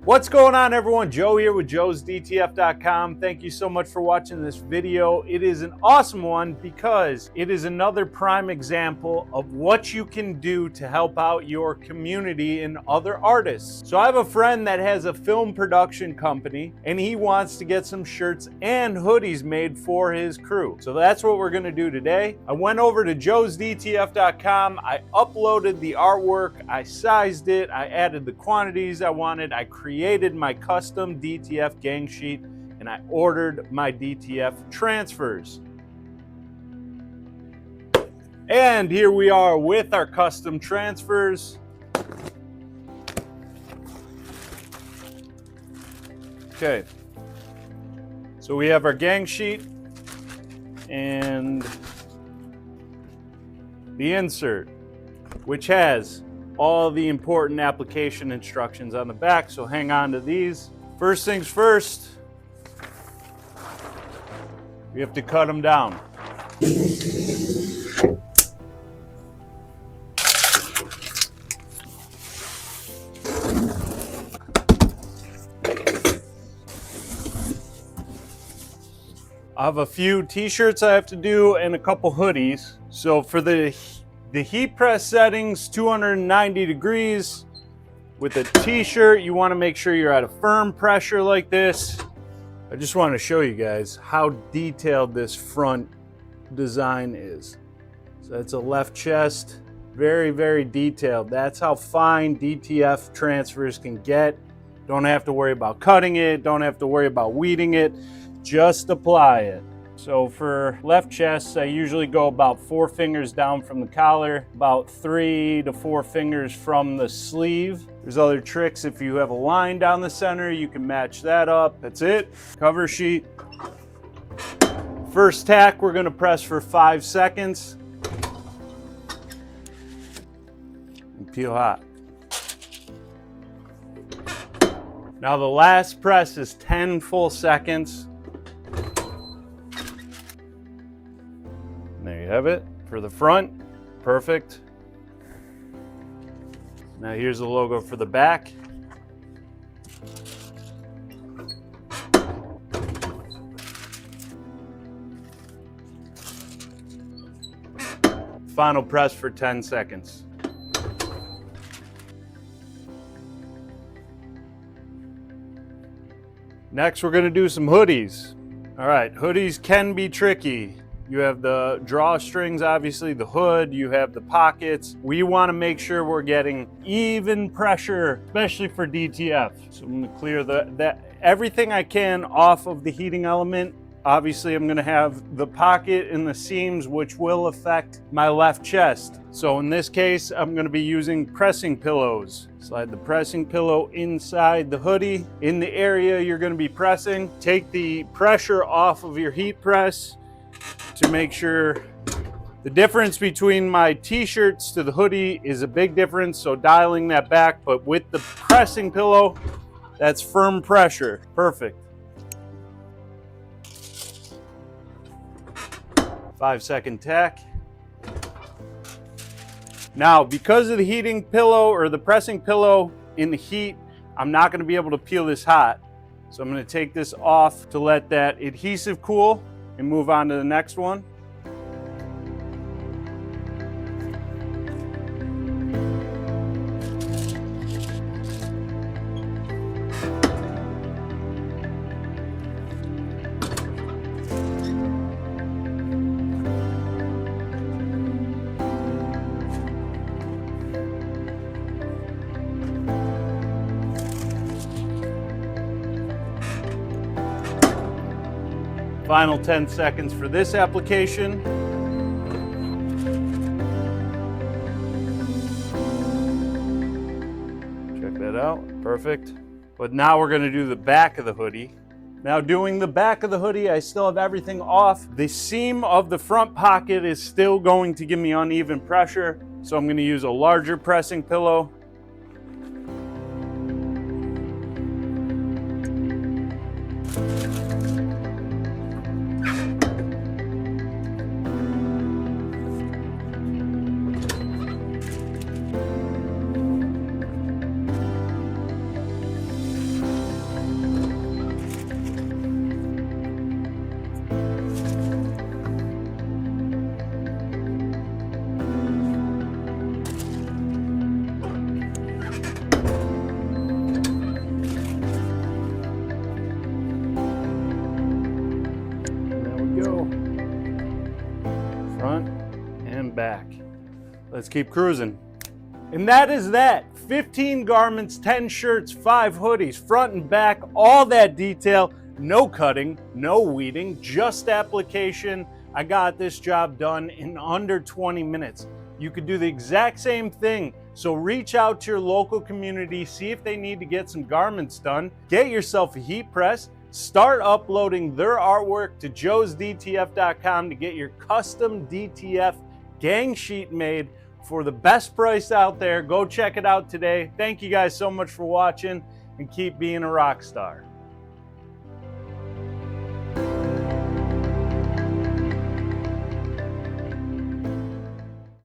What's going on, everyone? Joe here with joesdtf.com. Thank you so much for watching this video. It is an awesome one because it is another prime example of what you can do to help out your community and other artists. So I have a friend that has a film production company and he wants to get some shirts and hoodies made for his crew. So that's what we're going to do today. I went over to joesdtf.com. I uploaded the artwork. I sized it. I added the quantities I wanted. I created my custom DTF gang sheet, and I ordered my DTF transfers. And here we are with our custom transfers. Okay, so we have our gang sheet and the insert, which has all the important application instructions on the back, so hang on to these. First things first, we have to cut them down. I have a few t-shirts I have to do and a couple hoodies. So for the heat press settings, 290 degrees. With a t-shirt, you want to make sure you're at a firm pressure like this. I just want to show you guys how detailed this front design is. So that's a left chest, very, very detailed. That's how fine DTF transfers can get. Don't have to worry about cutting it, don't have to worry about weeding it, just apply it. So for left chest, I usually go about 4 fingers down from the collar, about 3 to 4 fingers from the sleeve. There's other tricks. If you have a line down the center, you can match that up. That's it. Cover sheet. First tack, we're gonna press for 5 seconds. And peel hot. Now the last press is 10 full seconds. There you have it for the front. Perfect. Now here's the logo for the back. Final press for 10 seconds. Next, we're going to do some hoodies. All right, hoodies can be tricky. You have the drawstrings, obviously, the hood, you have the pockets. We want to make sure we're getting even pressure, especially for DTF. So I'm going to clear everything I can off of the heating element. Obviously, I'm going to have the pocket and the seams, which will affect my left chest. So in this case, I'm going to be using pressing pillows. Slide the pressing pillow inside the hoodie. In the area you're going to be pressing, take the pressure off of your heat press to make sure. The difference between my t-shirts to the hoodie is a big difference, so dialing that back, but with the pressing pillow, that's firm pressure. Perfect. 5-second tack. Now, because of the heating pillow or the pressing pillow in the heat, I'm not going to be able to peel this hot. So I'm going to take this off to let that adhesive cool and move on to the next one. Final 10 seconds for this application. Check that out, perfect. But now we're gonna do the back of the hoodie. Now doing the back of the hoodie, I still have everything off. The seam of the front pocket is still going to give me uneven pressure, so I'm gonna use a larger pressing pillow. front and back. Let's keep cruising. And that is that. 15 garments, 10 shirts, 5 hoodies, front and back, all that detail. No cutting, no weeding, just application. I got this job done in under 20 minutes. You could do the exact same thing. So reach out to your local community, see if they need to get some garments done. Get yourself a heat press. Start uploading their artwork to joesdtf.com to get your custom DTF gang sheet made for the best price out there. Go check it out today. Thank you guys so much for watching, and keep being a rock star.